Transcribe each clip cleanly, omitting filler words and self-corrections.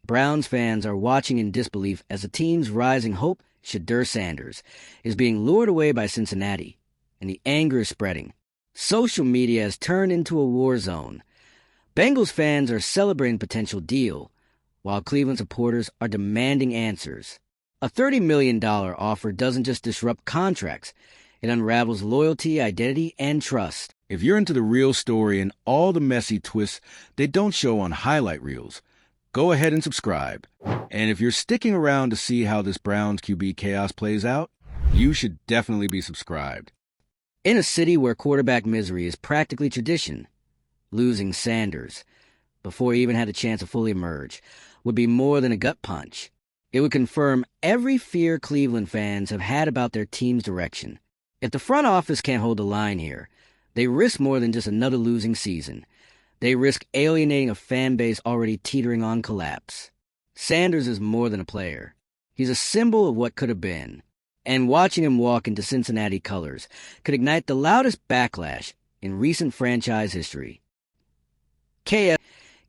Browns fans are watching in disbelief as the team's rising hope, Shedeur Sanders, is being lured away by Cincinnati, and the anger is spreading. Social media has turned into a war zone. Bengals fans are celebrating a potential deal, while Cleveland supporters are demanding answers. A $30 million offer doesn't just disrupt contracts, it unravels loyalty, identity, and trust. If you're into the real story and all the messy twists they don't show on highlight reels, go ahead and subscribe. And if you're sticking around to see how this Browns QB chaos plays out, you should definitely be subscribed. In a city where quarterback misery is practically tradition, losing Sanders, before he even had a chance to fully emerge, would be more than a gut punch. It would confirm every fear Cleveland fans have had about their team's direction. If the front office can't hold the line here, they risk more than just another losing season. They risk alienating a fan base already teetering on collapse. Sanders is more than a player. He's a symbol of what could have been. And watching him walk into Cincinnati colors could ignite the loudest backlash in recent franchise history. Kevin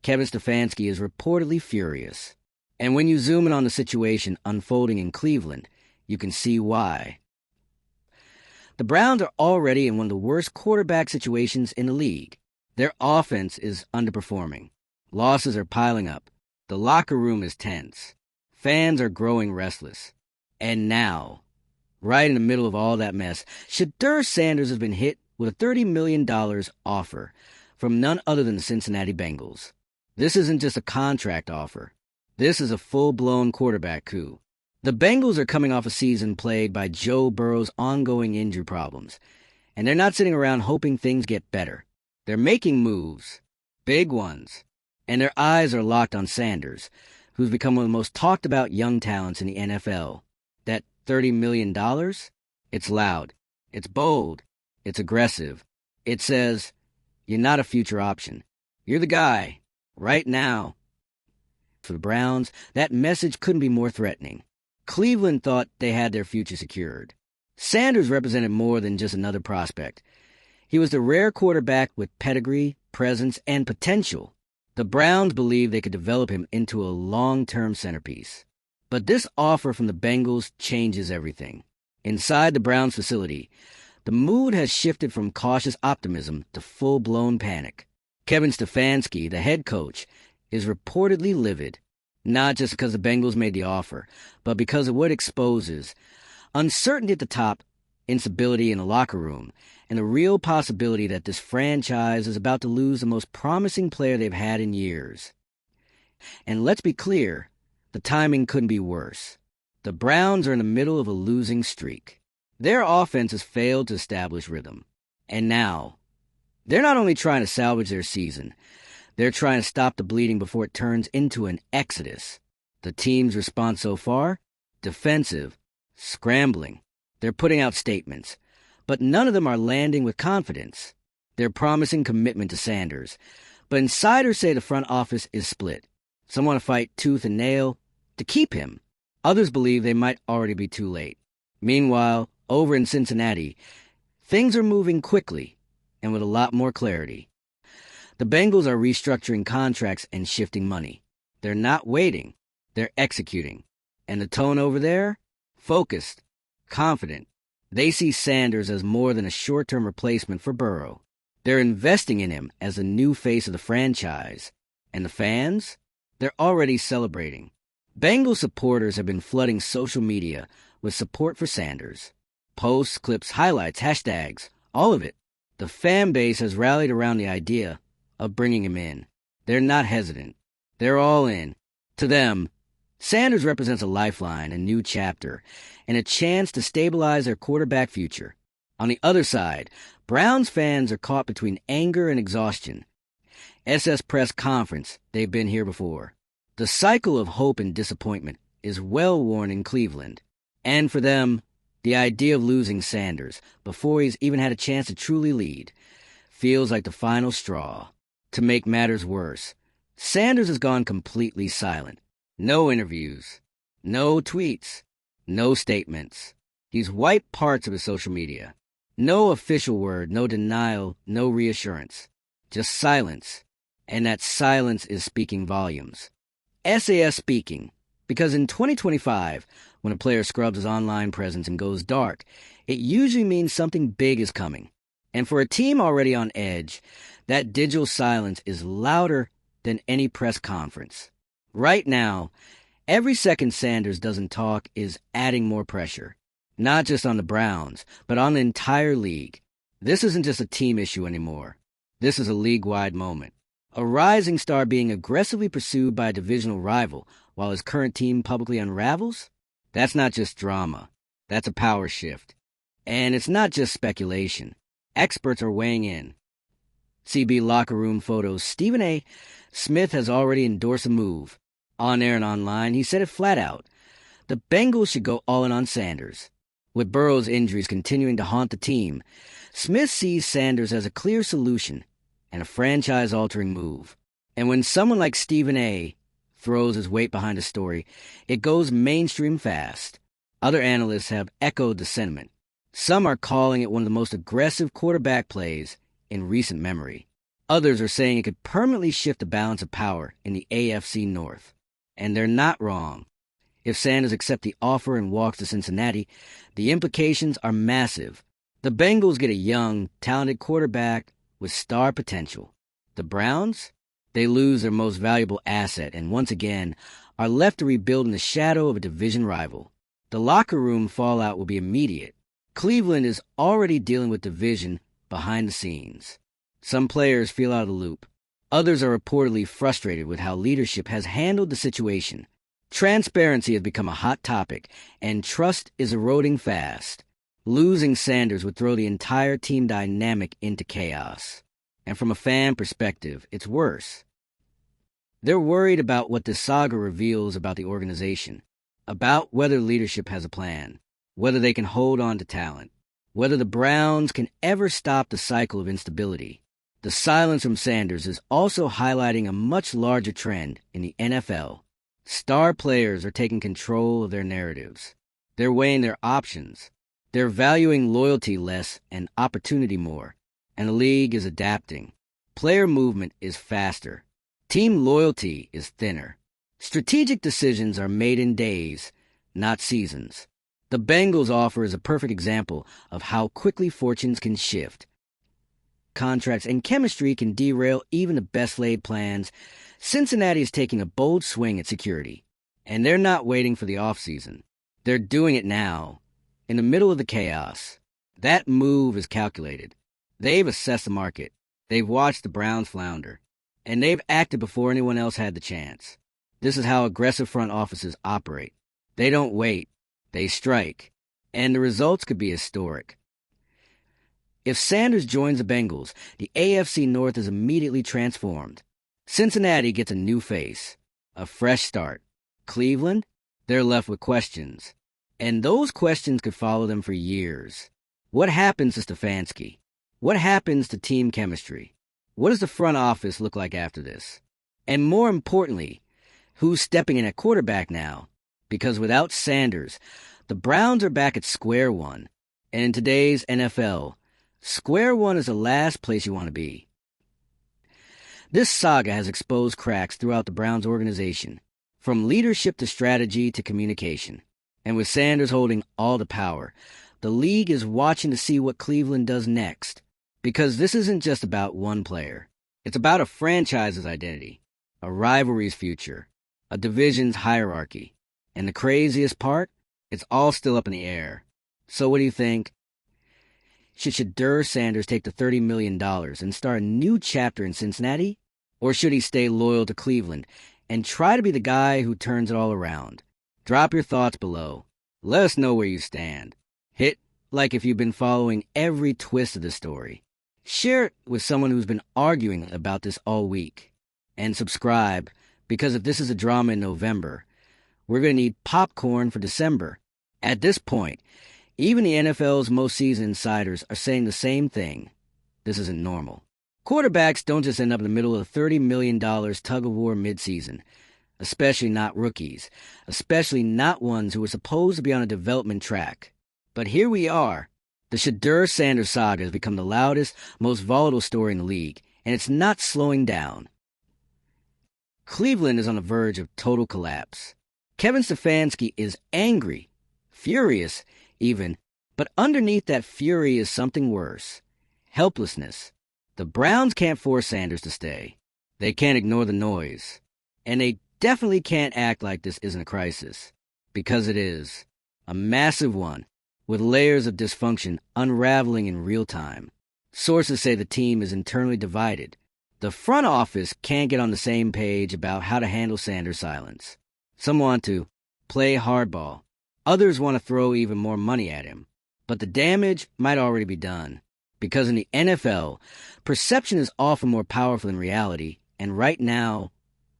Stefanski is reportedly furious. And when you zoom in on the situation unfolding in Cleveland, you can see why. The Browns are already in one of the worst quarterback situations in the league. Their offense is underperforming. Losses are piling up. The locker room is tense. Fans are growing restless. And now, right in the middle of all that mess, Shedeur Sanders has been hit with a $30 million offer from none other than the Cincinnati Bengals. This isn't just a contract offer. This is a full-blown quarterback coup. The Bengals are coming off a season plagued by Joe Burrow's ongoing injury problems, and they're not sitting around hoping things get better. They're making moves, big ones, and their eyes are locked on Sanders, who's become one of the most talked-about young talents in the NFL. That $30 million? It's loud, it's bold, it's aggressive. It says, you're not a future option. You're the guy, right now. For the Browns, that message couldn't be more threatening. Cleveland thought they had their future secured. Sanders represented more than just another prospect. He was the rare quarterback with pedigree, presence, and potential. The Browns believed they could develop him into a long-term centerpiece. But this offer from the Bengals changes everything. Inside the Browns facility, the mood has shifted from cautious optimism to full-blown panic. Kevin Stefanski, the head coach, is reportedly livid. Not just because the Bengals made the offer, but because of what it exposes. Uncertainty at the top, instability in the locker room, and the real possibility that this franchise is about to lose the most promising player they've had in years. And let's be clear, the timing couldn't be worse. The Browns are in the middle of a losing streak. Their offense has failed to establish rhythm. And now, they're not only trying to salvage their season, they're trying to stop the bleeding before it turns into an exodus. The team's response so far? Defensive, scrambling. They're putting out statements, but none of them are landing with confidence. They're promising commitment to Sanders, but insiders say the front office is split. Some want to fight tooth and nail to keep him. Others believe they might already be too late. Meanwhile, over in Cincinnati, things are moving quickly and with a lot more clarity. The Bengals are restructuring contracts and shifting money. They're not waiting. They're executing. And the tone over there? Focused. Confident. They see Sanders as more than a short-term replacement for Burrow. They're investing in him as a new face of the franchise. And the fans? They're already celebrating. Bengals supporters have been flooding social media with support for Sanders. Posts, clips, highlights, hashtags, all of it. The fan base has rallied around the idea of bringing him in. They're not hesitant. They're all in. To them, Sanders represents a lifeline, a new chapter, and a chance to stabilize their quarterback future. On the other side, Browns fans are caught between anger and exhaustion. SS press conference, they've been here before. The cycle of hope and disappointment is well worn in Cleveland. And for them, the idea of losing Sanders before he's even had a chance to truly lead feels like the final straw. To make matters worse, Sanders has gone completely silent. No interviews, no tweets, no statements. He's wiped parts of his social media. No official word, no denial, no reassurance. Just silence. And that silence is speaking volumes. SAS speaking, because in 2025, when a player scrubs his online presence and goes dark, it usually means something big is coming. And for a team already on edge, that digital silence is louder than any press conference. Right now, every second Sanders doesn't talk is adding more pressure, not just on the Browns, but on the entire league. This isn't just a team issue anymore. This is a league-wide moment. A rising star being aggressively pursued by a divisional rival while his current team publicly unravels? That's not just drama. That's a power shift. And it's not just speculation. Experts are weighing in. CB locker room photos. Stephen A. Smith has already endorsed a move. On air and online, he said it flat out. The Bengals should go all in on Sanders. With Burrow's injuries continuing to haunt the team, Smith sees Sanders as a clear solution and a franchise-altering move. And when someone like Stephen A. throws his weight behind a story, it goes mainstream fast. Other analysts have echoed the sentiment. Some are calling it one of the most aggressive quarterback plays in recent memory. Others are saying it could permanently shift the balance of power in the AFC North. And they're not wrong. If Sanders accepts the offer and walks to Cincinnati, the implications are massive. The Bengals get a young, talented quarterback with star potential. The Browns? They lose their most valuable asset and once again are left to rebuild in the shadow of a division rival. The locker room fallout will be immediate. Cleveland is already dealing with division behind the scenes. Some players feel out of the loop. Others are reportedly frustrated with how leadership has handled the situation. Transparency has become a hot topic, and trust is eroding fast. Losing Sanders would throw the entire team dynamic into chaos. And from a fan perspective, it's worse. They're worried about what this saga reveals about the organization, about whether leadership has a plan, whether they can hold on to talent, whether the Browns can ever stop the cycle of instability. The silence from Sanders is also highlighting a much larger trend in the NFL. Star players are taking control of their narratives. They're weighing their options. They're valuing loyalty less and opportunity more. And the league is adapting. Player movement is faster. Team loyalty is thinner. Strategic decisions are made in days, not seasons. The Bengals offer is a perfect example of how quickly fortunes can shift. Contracts and chemistry can derail even the best-laid plans. Cincinnati is taking a bold swing at security. And they're not waiting for the offseason. They're doing it now, in the middle of the chaos. That move is calculated. They've assessed the market. They've watched the Browns flounder. And they've acted before anyone else had the chance. This is how aggressive front offices operate. They don't wait. They strike. And the results could be historic. If Sanders joins the Bengals, the AFC North is immediately transformed. Cincinnati gets a new face, a fresh start. Cleveland? They're left with questions. And those questions could follow them for years. What happens to Stefanski? What happens to team chemistry? What does the front office look like after this? And more importantly, who's stepping in at quarterback now? Because without Sanders, the Browns are back at square one. And in today's NFL, square one is the last place you want to be. This saga has exposed cracks throughout the Browns organization, from leadership to strategy to communication. And with Sanders holding all the power, the league is watching to see what Cleveland does next. Because this isn't just about one player. It's about a franchise's identity, a rivalry's future, a division's hierarchy. And the craziest part? It's all still up in the air. So what do you think? Should Shedeur Sanders take the $30 million and start a new chapter in Cincinnati? Or should he stay loyal to Cleveland and try to be the guy who turns it all around? Drop your thoughts below. Let us know where you stand. Hit like if you've been following every twist of the story. Share it with someone who's been arguing about this all week. And subscribe, because if this is a drama in November, we're going to need popcorn for December. At this point, even the NFL's most seasoned insiders are saying the same thing. This isn't normal. Quarterbacks don't just end up in the middle of a $30 million tug-of-war midseason, especially not rookies, especially not ones who are supposed to be on a development track. But here we are. The Shedeur Sanders saga has become the loudest, most volatile story in the league, and it's not slowing down. Cleveland is on the verge of total collapse. Kevin Stefanski is angry, furious even, but underneath that fury is something worse. Helplessness. The Browns can't force Sanders to stay. They can't ignore the noise. And they definitely can't act like this isn't a crisis. Because it is. A massive one, with layers of dysfunction unraveling in real time. Sources say the team is internally divided. The front office can't get on the same page about how to handle Sanders' silence. Some want to play hardball. Others want to throw even more money at him. But the damage might already be done. Because in the NFL, perception is often more powerful than reality, and right now,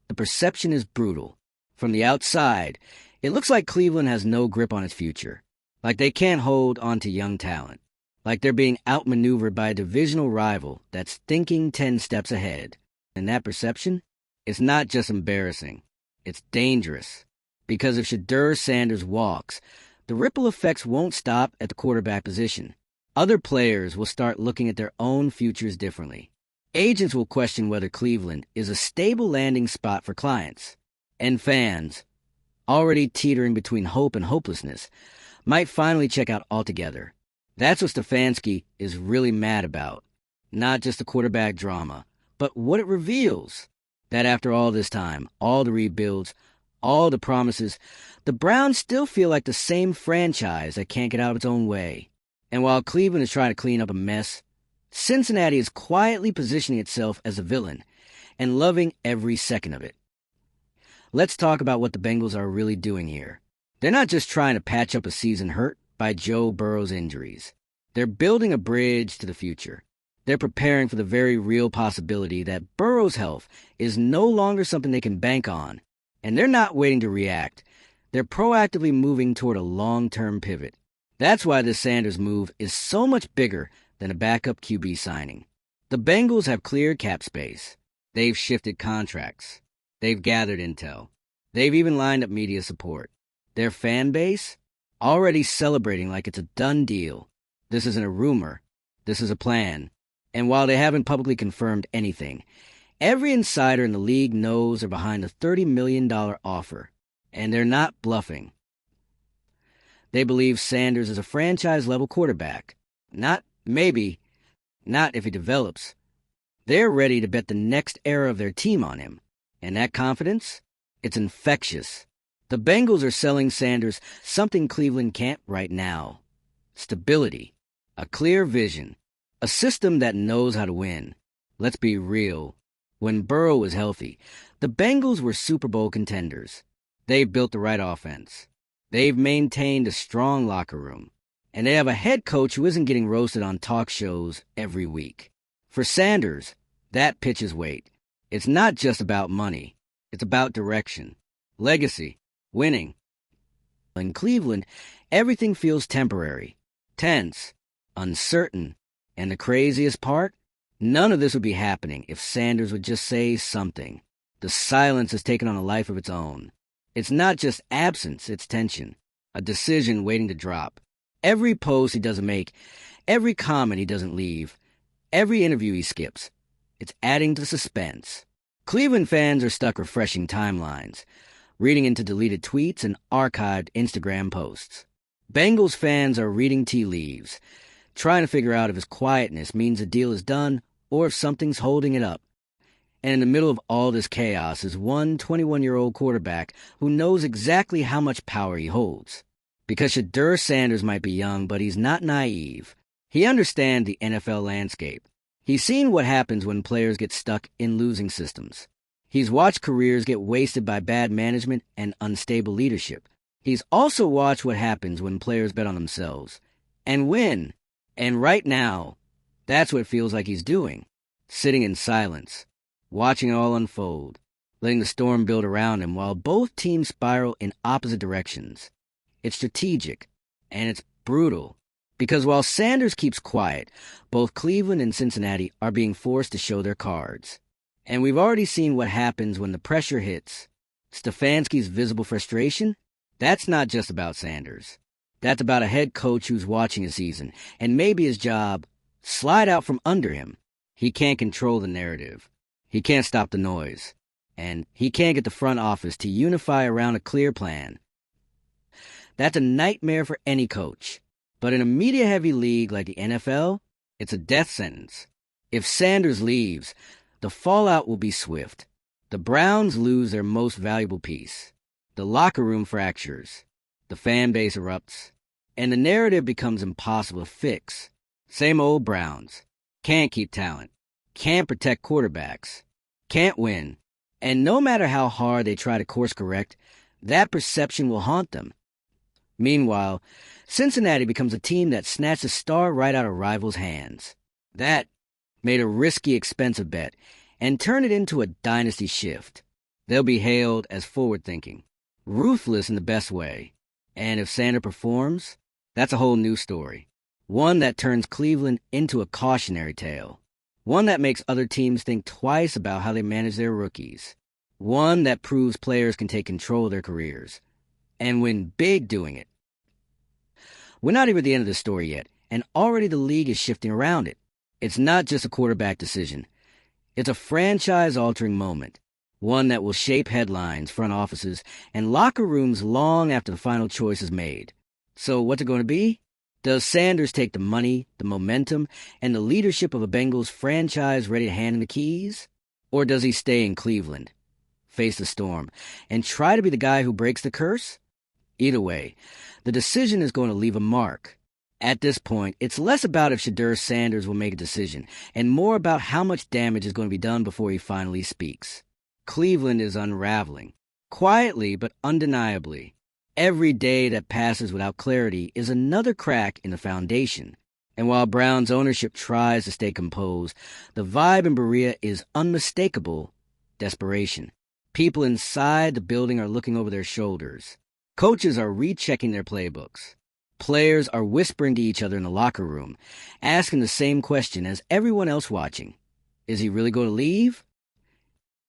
the perception is brutal. From the outside, it looks like Cleveland has no grip on its future. Like they can't hold onto young talent. Like they're being outmaneuvered by a divisional rival that's thinking 10 steps ahead. And that perception, it's not just embarrassing. It's dangerous. Because if Shedeur Sanders walks, the ripple effects won't stop at the quarterback position. Other players will start looking at their own futures differently. Agents will question whether Cleveland is a stable landing spot for clients. And fans, already teetering between hope and hopelessness, might finally check out altogether. That's what Stefanski is really mad about. Not just the quarterback drama, but what it reveals. That after all this time, all the rebuilds, all the promises, the Browns still feel like the same franchise that can't get out of its own way. And while Cleveland is trying to clean up a mess, Cincinnati is quietly positioning itself as a villain and loving every second of it. Let's talk about what the Bengals are really doing here. They're not just trying to patch up a season hurt by Joe Burrow's injuries. They're building a bridge to the future. They're preparing for the very real possibility that Burrow's health is no longer something they can bank on. And they're not waiting to react. They're proactively moving toward a long-term pivot. That's why this Sanders move is so much bigger than a backup QB signing. The Bengals have cleared cap space. They've shifted contracts. They've gathered intel. They've even lined up media support. Their fan base? Already celebrating like it's a done deal. This isn't a rumor. This is a plan. And while they haven't publicly confirmed anything, every insider in the league knows they're behind a $30 million offer. And they're not bluffing. They believe Sanders is a franchise-level quarterback. Not maybe, not if he develops. They're ready to bet the next era of their team on him. And that confidence? It's infectious. The Bengals are selling Sanders something Cleveland can't right now. Stability. A clear vision. A system that knows how to win. Let's be real. When Burrow was healthy, the Bengals were Super Bowl contenders. They've built the right offense. They've maintained a strong locker room. And they have a head coach who isn't getting roasted on talk shows every week. For Sanders, that pitches weight. It's not just about money. It's about direction, legacy, winning. In Cleveland, everything feels temporary, tense, uncertain. And the craziest part? None of this would be happening if Sanders would just say something. The silence has taken on a life of its own. It's not just absence, it's tension. A decision waiting to drop. Every post he doesn't make, every comment he doesn't leave, every interview he skips. It's adding to suspense. Cleveland fans are stuck refreshing timelines, reading into deleted tweets and archived Instagram posts. Bengals fans are reading tea leaves, trying to figure out if his quietness means a deal is done or if something's holding it up. And in the middle of all this chaos is one 21-year-old quarterback who knows exactly how much power he holds. Because Shedeur Sanders might be young, but he's not naive. He understands the NFL landscape. He's seen what happens when players get stuck in losing systems. He's watched careers get wasted by bad management and unstable leadership. He's also watched what happens when players bet on themselves and win. And right now, that's what it feels like he's doing. Sitting in silence, watching it all unfold, letting the storm build around him while both teams spiral in opposite directions. It's strategic, and it's brutal. Because while Sanders keeps quiet, both Cleveland and Cincinnati are being forced to show their cards. And we've already seen what happens when the pressure hits. Stefanski's visible frustration? That's not just about Sanders. That's about a head coach who's watching a season, and maybe his job slide out from under him. He can't control the narrative. He can't stop the noise. and he can't get the front office to unify around a clear plan. That's a nightmare for any coach. But in a media-heavy league like the NFL, it's a death sentence. If Sanders leaves, the fallout will be swift. The Browns lose their most valuable piece. The locker room fractures. The fan base erupts. And the narrative becomes impossible to fix. Same old Browns. Can't keep talent. Can't protect quarterbacks. Can't win. And no matter how hard they try to course correct, that perception will haunt them. Meanwhile, Cincinnati becomes a team that snatched a star right out of rivals' hands. That made a risky, expensive bet and turned it into a dynasty shift. They'll be hailed as forward-thinking, ruthless in the best way. And if Sanders performs, that's a whole new story. One that turns Cleveland into a cautionary tale. One that makes other teams think twice about how they manage their rookies. One that proves players can take control of their careers and win big doing it. We're not even at the end of the story yet, and already the league is shifting around it. It's not just a quarterback decision. It's a franchise-altering moment, one that will shape headlines, front offices, and locker rooms long after the final choice is made. So what's it going to be? Does Sanders take the money, the momentum, and the leadership of a Bengals franchise ready to hand him the keys? Or does he stay in Cleveland, face the storm, and try to be the guy who breaks the curse? Either way, the decision is going to leave a mark. At this point, it's less about if Shedeur Sanders will make a decision, and more about how much damage is going to be done before he finally speaks. Cleveland is unraveling, quietly but undeniably. Every day that passes without clarity is another crack in the foundation. And while Brown's ownership tries to stay composed, the vibe in Berea is unmistakable desperation. People inside the building are looking over their shoulders. Coaches are rechecking their playbooks. Players are whispering to each other in the locker room, asking the same question as everyone else watching. Is he really going to leave?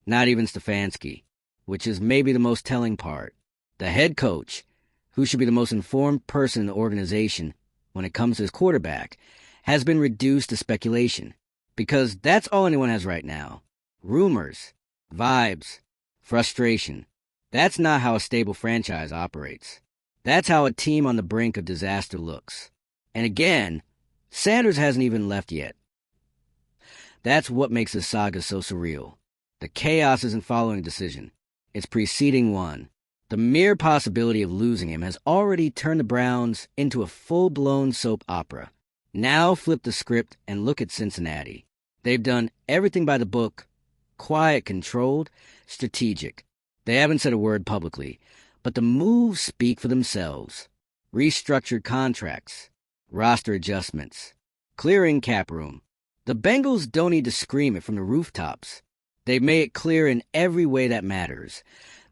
Not even Stefanski, which is maybe the most telling part. The head coach, who should be the most informed person in the organization when it comes to his quarterback, has been reduced to speculation, because that's all anyone has right now. Rumors, vibes, frustration. That's not how a stable franchise operates. That's how a team on the brink of disaster looks. And again, Sanders hasn't even left yet. That's what makes this saga so surreal. The chaos isn't following a decision. It's preceding one. The mere possibility of losing him has already turned the Browns into a full-blown soap opera. Now flip the script and look at Cincinnati. They've done everything by the book, quiet, controlled, strategic. They haven't said a word publicly, but the moves speak for themselves. Restructured contracts, roster adjustments, clearing cap room. The Bengals don't need to scream it from the rooftops. They've made it clear in every way that matters.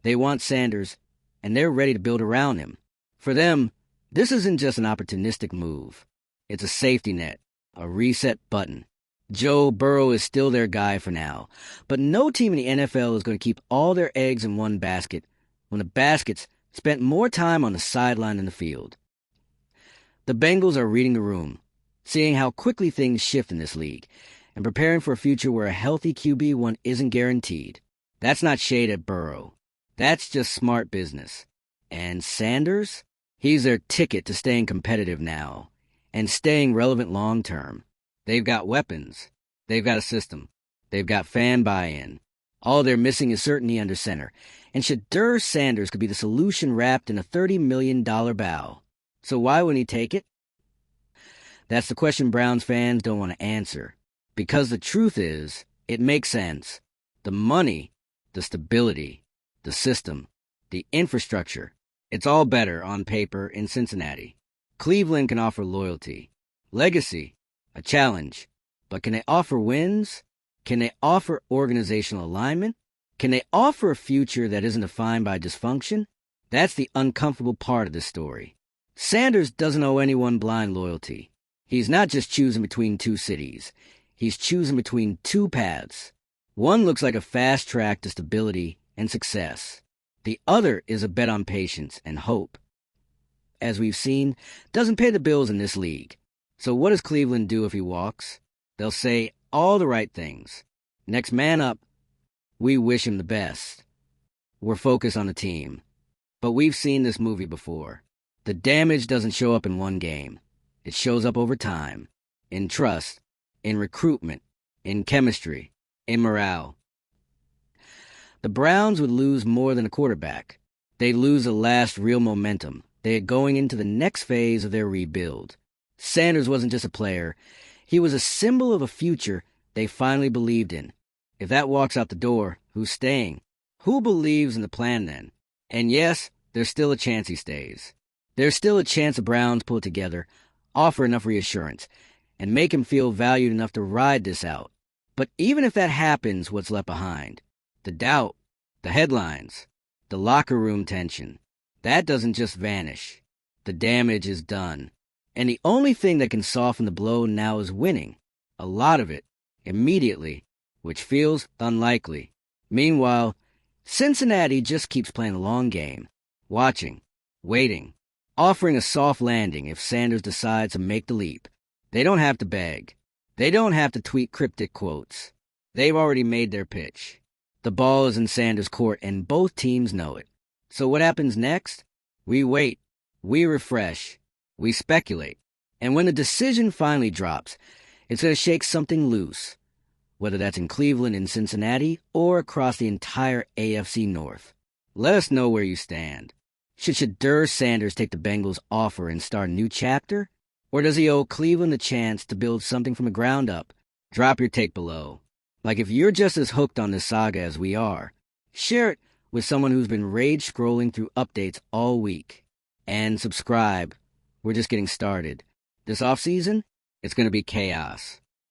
They want Sanders, and they're ready to build around him. For them, this isn't just an opportunistic move. It's a safety net, a reset button. Joe Burrow is still their guy for now, but no team in the NFL is going to keep all their eggs in one basket when the baskets spent more time on the sideline than the field. The Bengals are reading the room, seeing how quickly things shift in this league, and preparing for a future where a healthy QB1 isn't guaranteed. That's not shade at Burrow. That's just smart business. And Sanders? He's their ticket to staying competitive now and staying relevant long term. They've got weapons. They've got a system. They've got fan buy-in. All they're missing is certainty under center. And Shedeur Sanders could be the solution wrapped in a $30 million bow. So why wouldn't he take it? That's the question Browns fans don't want to answer. Because the truth is, it makes sense. The money, the stability, the system, the infrastructure, it's all better on paper in Cincinnati. Cleveland can offer loyalty, legacy, a challenge. But can they offer wins? Can they offer organizational alignment? Can they offer a future that isn't defined by dysfunction? That's the uncomfortable part of this story. Sanders doesn't owe anyone blind loyalty. He's not just choosing between two cities. He's choosing between two paths. One looks like a fast track to stability and success. The other is a bet on patience and hope. As we've seen, doesn't pay the bills in this league. So what does Cleveland do if he walks? They'll say all the right things. Next man up. We wish him the best. We're focused on the team. But we've seen this movie before. The damage doesn't show up in one game. It shows up over time. In trust, in recruitment, in chemistry, in morale. The Browns would lose more than a quarterback. They'd lose the last real momentum they had going into the next phase of their rebuild. Sanders wasn't just a player. He was a symbol of a future they finally believed in. If that walks out the door, who's staying? Who believes in the plan then? And yes, there's still a chance he stays. There's still a chance the Browns pull it together, offer enough reassurance, and make him feel valued enough to ride this out. But even if that happens, what's left behind? The doubt, the headlines, the locker room tension. That doesn't just vanish. The damage is done. And the only thing that can soften the blow now is winning. A lot of it, immediately, which feels unlikely. Meanwhile, Cincinnati just keeps playing the long game, watching, waiting, offering a soft landing if Sanders decides to make the leap. They don't have to beg. They don't have to tweet cryptic quotes. They've already made their pitch. The ball is in Sanders' court, and both teams know it. So what happens next? We wait. We refresh. We speculate. And when the decision finally drops, it's going to shake something loose, whether that's in Cleveland, in Cincinnati, or across the entire AFC North. Let us know where you stand. Should Shedeur Sanders take the Bengals' offer and start a new chapter? Or does he owe Cleveland the chance to build something from the ground up? Drop your take below. Like, if you're just as hooked on this saga as we are, share it with someone who's been rage scrolling through updates all week. And subscribe. We're just getting started. This offseason, it's going to be chaos.